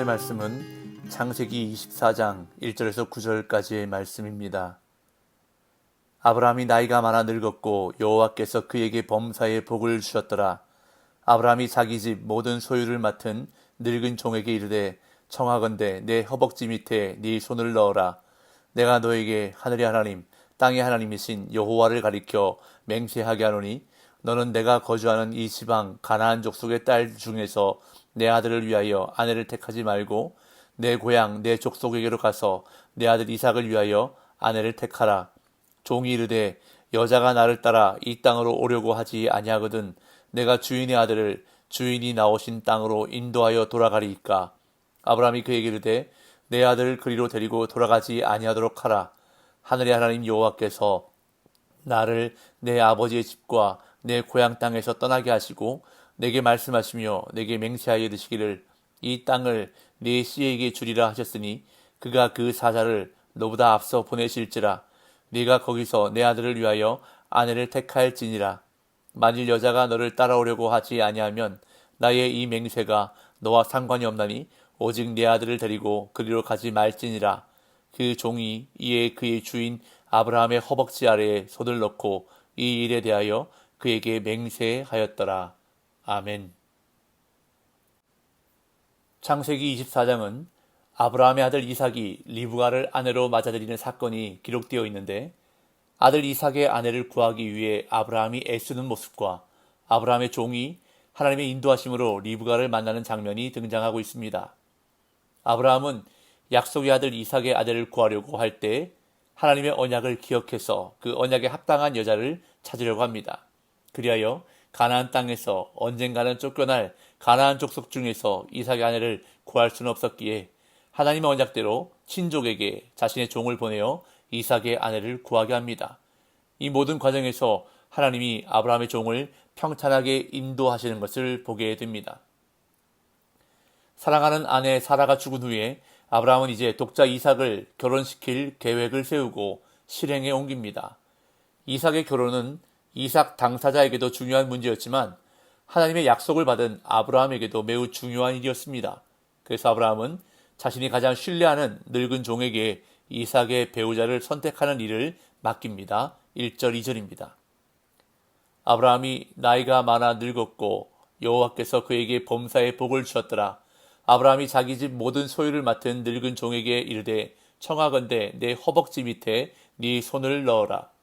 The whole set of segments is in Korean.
묵상할 말씀은 창세기 24장 1절에서 9절까지의 말씀입니다. 아브라함이 나이가 많아 늙었고 여호와께서 그에게 범사에 복을 주셨더라. 아브라함이 자기 집 모든 소유를 맡은 늙은 종에게 이르되 청하건대 내 허벅지 밑에 네 손을 넣어라. 내가 너에게 하늘의 하나님 땅의 하나님이신 여호와를 가리켜 맹세하게 하노니 너는 내가 거주하는 이 지방 가나안 족속의 딸 중에서 내 아들을 위하여 아내를 택하지 말고 내 고향 내 족속에게로 가서 내 아들 이삭을 위하여 아내를 택하라. 종이 이르되 여자가 나를 따라 이 땅으로 오려고 하지 아니하거든 내가 주인의 아들을 주인이 나오신 땅으로 인도하여 돌아가리이까. 아브라함이 그에게 이르되 내 아들을 그리로 데리고 돌아가지 아니하도록 하라. 하늘의 하나님 여호와께서 나를 내 아버지의 집과 내 고향 땅에서 떠나게 하시고 내게 말씀하시며 내게 맹세하여 이르시기를 이 땅을 네 씨에게 주리라 하셨으니 그가 그 사자를 너보다 앞서 보내실지라. 네가 거기서 내 아들을 위하여 아내를 택할지니라. 만일 여자가 너를 따라오려고 하지 아니하면 나의 이 맹세가 너와 상관이 없나니 오직 내 아들을 데리고 그리로 가지 말지니라. 그 종이 이에 그의 주인 아브라함의 허벅지 아래에 손을 넣고 이 일에 대하여 그에게 맹세하였더라. 아멘. 창세기 24장은 아브라함의 아들 이삭이 리브가를 아내로 맞아들이는 사건이 기록되어 있는데 아들 이삭의 아내를 구하기 위해 아브라함이 애쓰는 모습과 아브라함의 종이 하나님의 인도하심으로 리브가를 만나는 장면이 등장하고 있습니다. 아브라함은 약속의 아들 이삭의 아내를 구하려고 할 때 하나님의 언약을 기억해서 그 언약에 합당한 여자를 찾으려고 합니다. 그리하여 가나안 땅에서 언젠가는 쫓겨날 가나안 족속 중에서 이삭의 아내를 구할 수는 없었기에 하나님의 언약대로 친족에게 자신의 종을 보내어 이삭의 아내를 구하게 합니다. 이 모든 과정에서 하나님이 아브라함의 종을 평탄하게 인도하시는 것을 보게 됩니다. 사랑하는 아내 사라가 죽은 후에 아브라함은 이제 독자 이삭을 결혼시킬 계획을 세우고 실행에 옮깁니다. 이삭의 결혼은 이삭 당사자에게도 중요한 문제였지만 하나님의 약속을 받은 아브라함에게도 매우 중요한 일이었습니다. 그래서 아브라함은 자신이 가장 신뢰하는 늙은 종에게 이삭의 배우자를 선택하는 일을 맡깁니다. 1절 2절입니다. 아브라함이 나이가 많아 늙었고 여호와께서 그에게 범사에 복을 주셨더라. 아브라함이 자기 집 모든 소유를 맡은 늙은 종에게 이르되 청하건대 내 허벅지 밑에 네 손을 넣어라.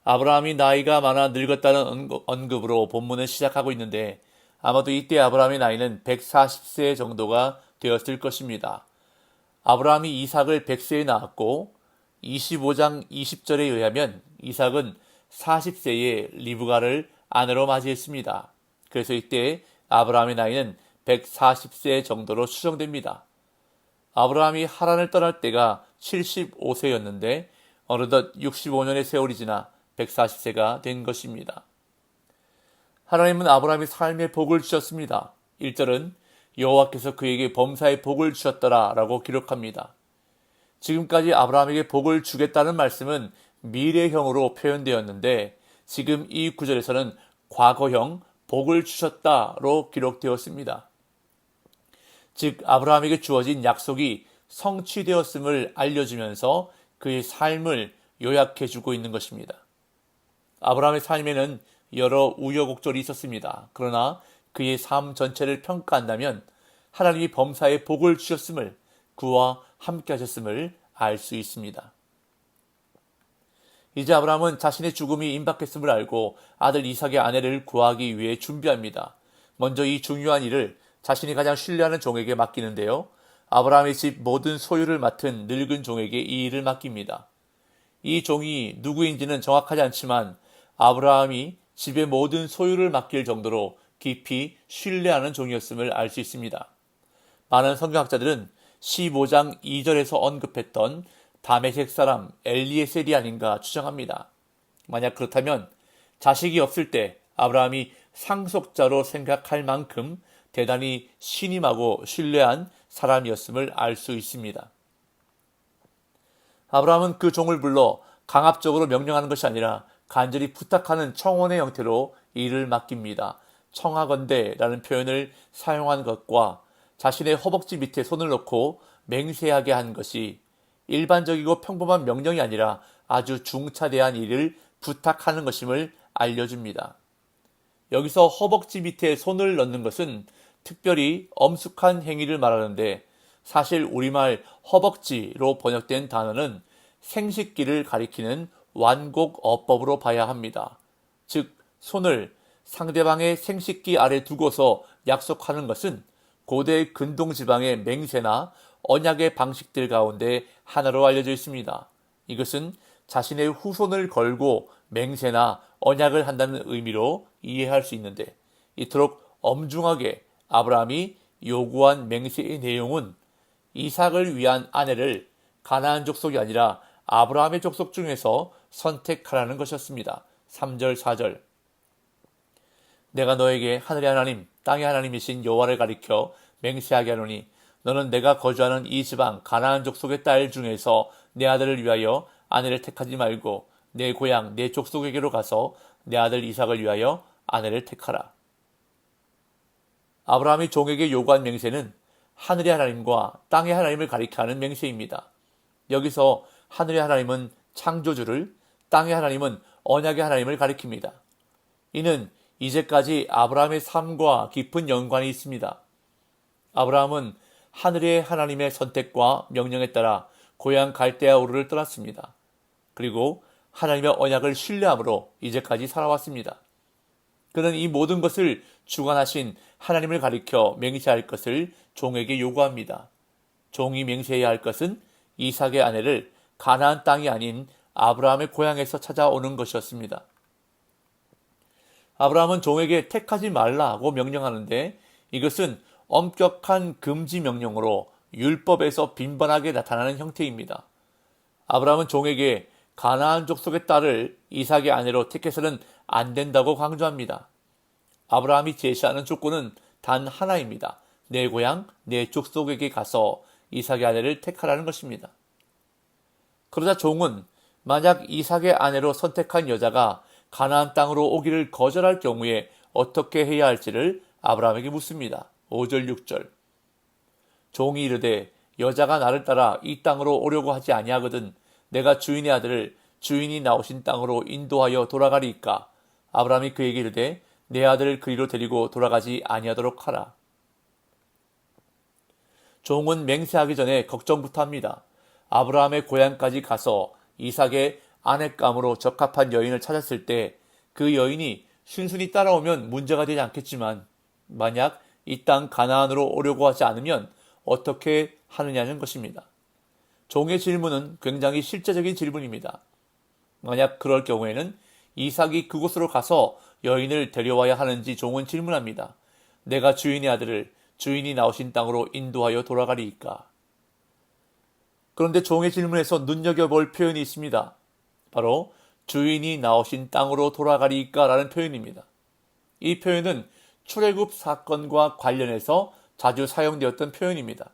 아브라함이 나이가 많아 늙었다는 언급으로 본문을 시작하고 있는데 아마도 이때 아브라함의 나이는 140세 정도가 되었을 것입니다. 아브라함이 이삭을 100세에 낳았고 25장 20절에 의하면 이삭은 40세에 리브가를 아내로 맞이했습니다. 그래서 이때 아브라함의 나이는 140세 정도로 추정됩니다. 아브라함이 하란을 떠날 때가 75세였는데 어느덧 65년의 세월이 지나 140세가 된 것입니다. 하나님은 아브라함의 삶에 복을 주셨습니다. 1절은 여호와께서 그에게 범사에 복을 주셨더라 라고 기록합니다. 지금까지 아브라함에게 복을 주겠다는 말씀은 미래형으로 표현되었는데 지금 이 구절에서는 과거형 복을 주셨다로 기록되었습니다. 즉 아브라함에게 주어진 약속이 성취되었음을 알려주면서 그의 삶을 요약해주고 있는 것입니다. 아브라함의 삶에는 여러 우여곡절이 있었습니다. 그러나 그의 삶 전체를 평가한다면 하나님이 범사에 복을 주셨음을, 그와 함께 하셨음을 알 수 있습니다. 이제 아브라함은 자신의 죽음이 임박했음을 알고 아들 이삭의 아내를 구하기 위해 준비합니다. 먼저 이 중요한 일을 자신이 가장 신뢰하는 종에게 맡기는데요. 아브라함의 집 모든 소유를 맡은 늙은 종에게 이 일을 맡깁니다. 이 종이 누구인지는 정확하지 않지만 아브라함이 집의 모든 소유를 맡길 정도로 깊이 신뢰하는 종이었음을 알 수 있습니다. 많은 성경학자들은 15장 2절에서 언급했던 다메섹 사람 엘리에셀이 아닌가 추정합니다. 만약 그렇다면 자식이 없을 때 아브라함이 상속자로 생각할 만큼 대단히 신임하고 신뢰한 사람이었음을 알 수 있습니다. 아브라함은 그 종을 불러 강압적으로 명령하는 것이 아니라 간절히 부탁하는 청원의 형태로 일을 맡깁니다. 청하건대라는 표현을 사용한 것과 자신의 허벅지 밑에 손을 넣고 맹세하게 한 것이 일반적이고 평범한 명령이 아니라 아주 중차대한 일을 부탁하는 것임을 알려줍니다. 여기서 허벅지 밑에 손을 넣는 것은 특별히 엄숙한 행위를 말하는데, 사실 우리말 허벅지로 번역된 단어는 생식기를 가리키는 완곡어법으로 봐야 합니다. 즉, 손을 상대방의 생식기 아래 두고서 약속하는 것은 고대 근동지방의 맹세나 언약의 방식들 가운데 하나로 알려져 있습니다. 이것은 자신의 후손을 걸고 맹세나 언약을 한다는 의미로 이해할 수 있는데, 이토록 엄중하게 아브라함이 요구한 맹세의 내용은 이삭을 위한 아내를 가나안 족속이 아니라 아브라함의 족속 중에서 선택하라는 것이었습니다. 3절 4절. 내가 너에게 하늘의 하나님 땅의 하나님이신 여호와를 가리켜 맹세하게 하노니 너는 내가 거주하는 이 지방 가나안 족속의 딸 중에서 내 아들을 위하여 아내를 택하지 말고 내 고향 내 족속에게로 가서 내 아들 이삭을 위하여 아내를 택하라. 아브라함이 종에게 요구한 맹세는 하늘의 하나님과 땅의 하나님을 가리켜하는 맹세입니다. 여기서 하늘의 하나님은 창조주를, 땅의 하나님은 언약의 하나님을 가리킵니다. 이는 이제까지 아브라함의 삶과 깊은 연관이 있습니다. 아브라함은 하늘의 하나님의 선택과 명령에 따라 고향 갈대아 우르를 떠났습니다. 그리고 하나님의 언약을 신뢰함으로 이제까지 살아왔습니다. 그는 이 모든 것을 주관하신 하나님을 가리켜 맹세할 것을 종에게 요구합니다. 종이 맹세해야 할 것은 이삭의 아내를 가나안 땅이 아닌 아브라함의 고향에서 찾아오는 것이었습니다. 아브라함은 종에게 택하지 말라고 명령하는데, 이것은 엄격한 금지 명령으로 율법에서 빈번하게 나타나는 형태입니다. 아브라함은 종에게 가나안 족속의 딸을 이삭의 아내로 택해서는 안 된다고 강조합니다. 아브라함이 제시하는 조건은 단 하나입니다. 내 고향, 내 족속에게 가서 이삭의 아내를 택하라는 것입니다. 그러자 종은 만약 이삭의 아내로 선택한 여자가 가나안 땅으로 오기를 거절할 경우에 어떻게 해야 할지를 아브라함에게 묻습니다. 5절 6절. 종이 이르되 여자가 나를 따라 이 땅으로 오려고 하지 아니하거든 내가 주인의 아들을 주인이 나오신 땅으로 인도하여 돌아가리이까. 아브라함이 그에게 이르되 내 아들을 그리로 데리고 돌아가지 아니하도록 하라. 종은 맹세하기 전에 걱정부터 합니다. 아브라함의 고향까지 가서 이삭의 아내감으로 적합한 여인을 찾았을 때 그 여인이 순순히 따라오면 문제가 되지 않겠지만, 만약 이 땅 가나안으로 오려고 하지 않으면 어떻게 하느냐는 것입니다. 종의 질문은 굉장히 실제적인 질문입니다. 만약 그럴 경우에는 이삭이 그곳으로 가서 여인을 데려와야 하는지 종은 질문합니다. 내가 주인의 아들을 주인이 나오신 땅으로 인도하여 돌아가리이까. 그런데 종의 질문에서 눈여겨볼 표현이 있습니다. 바로 주인이 나오신 땅으로 돌아가리이까 라는 표현입니다. 이 표현은 출애굽 사건과 관련해서 자주 사용되었던 표현입니다.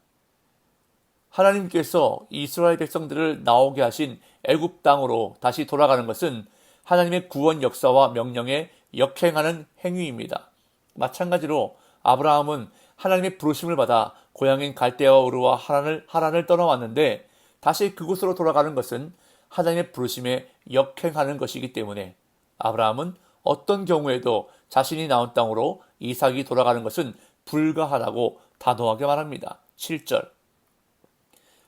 하나님께서 이스라엘 백성들을 나오게 하신 애굽 땅으로 다시 돌아가는 것은 하나님의 구원 역사와 명령에 역행하는 행위입니다. 마찬가지로 아브라함은 하나님의 부르심을 받아 고향인 갈대아 우르와 하란을 떠나왔는데, 다시 그곳으로 돌아가는 것은 하나님의 부르심에 역행하는 것이기 때문에 아브라함은 어떤 경우에도 자신이 나온 땅으로 이삭이 돌아가는 것은 불가하다고 단호하게 말합니다. 7절.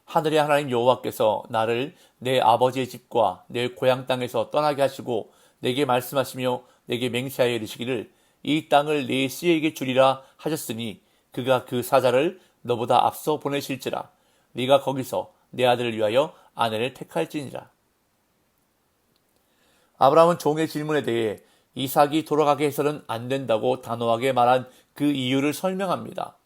하늘의 하나님 여호와께서 나를 내 아버지의 집과 내 고향 땅에서 떠나게 하시고 내게 말씀하시며 내게 맹세하여 이르시기를 이 땅을 내 씨에게 주리라 하셨으니 그가 그 사자를 너보다 앞서 보내실지라. 네가 거기서 내 아들을 위하여 아내를 택할지니라. 아브라함은 종의 질문에 대해 이삭이 돌아가게 해서는 안 된다고 단호하게 말한 그 이유를 설명합니다.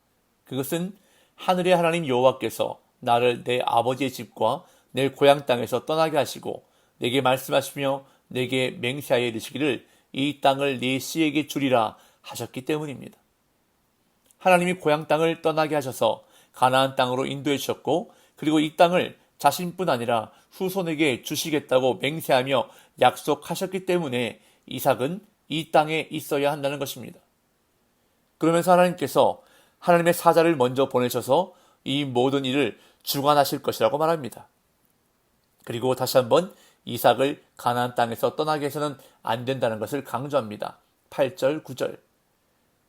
그것은 하늘의 하나님 여호와께서 나를 내 아버지의 집과 내 고향 땅에서 떠나게 하시고 내게 말씀하시며 내게 맹세하여 이르시기를 이 땅을 네 씨에게 주리라 하셨기 때문입니다. 하나님이 고향 땅을 떠나게 하셔서 가나안 땅으로 인도해 주셨고, 그리고 이 땅을 자신뿐 아니라 후손에게 주시겠다고 맹세하며 약속하셨기 때문에 이삭은 이 땅에 있어야 한다는 것입니다. 그러면서 하나님께서 하나님의 사자를 먼저 보내셔서 이 모든 일을 주관하실 것이라고 말합니다. 그리고 다시 한번 이삭을 가나안 땅에서 떠나게 해서는 안 된다는 것을 강조합니다. 8절, 9절.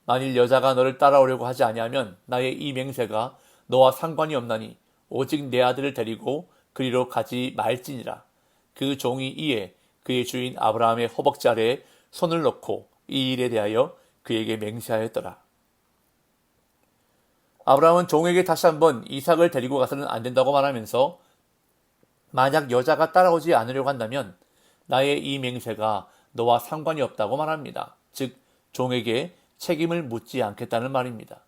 만일 여자가 너를 따라오려고 하지 아니하면 나의 이 맹세가 너와 상관이 없나니 오직 내 아들을 데리고 그리로 가지 말지니라. 그 종이 이에 그의 주인 아브라함의 허벅지 아래에 손을 넣고 이 일에 대하여 그에게 맹세하였더라. 아브라함은 종에게 다시 한번 이삭을 데리고 가서는 안 된다고 말하면서 만약 여자가 따라오지 않으려고 한다면 나의 이 맹세가 너와 상관이 없다고 말합니다. 즉 종에게 책임을 묻지 않겠다는 말입니다.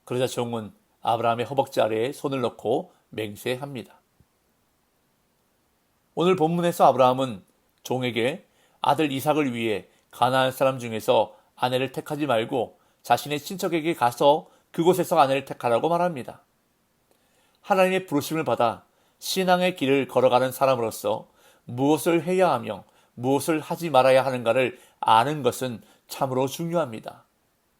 그러자 종은 아브라함의 허벅지 아래에 손을 넣고 맹세합니다. 오늘 본문에서 아브라함은 종에게 아들 이삭을 위해 가나안 사람 중에서 아내를 택하지 말고 자신의 친척에게 가서 그곳에서 아내를 택하라고 말합니다. 하나님의 부르심을 받아 신앙의 길을 걸어가는 사람으로서 무엇을 해야 하며 무엇을 하지 말아야 하는가를 아는 것은 참으로 중요합니다.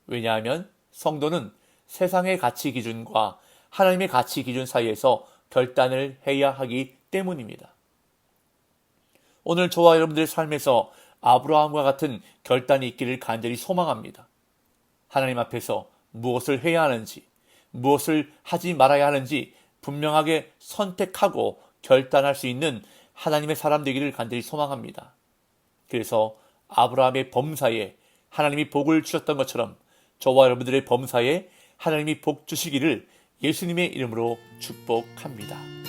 왜냐하면 성도는 세상의 가치 기준과 하나님의 가치 기준 사이에서 결단을 해야 하기 때문입니다. 오늘 저와 여러분들의 삶에서 아브라함과 같은 결단이 있기를 간절히 소망합니다. 하나님 앞에서 무엇을 해야 하는지, 무엇을 하지 말아야 하는지 분명하게 선택하고 결단할 수 있는 하나님의 사람 되기를 간절히 소망합니다. 그래서 아브라함의 범사에 하나님이 복을 주셨던 것처럼 저와 여러분들의 범사에 하나님이 복 주시기를 예수님의 이름으로 축복합니다.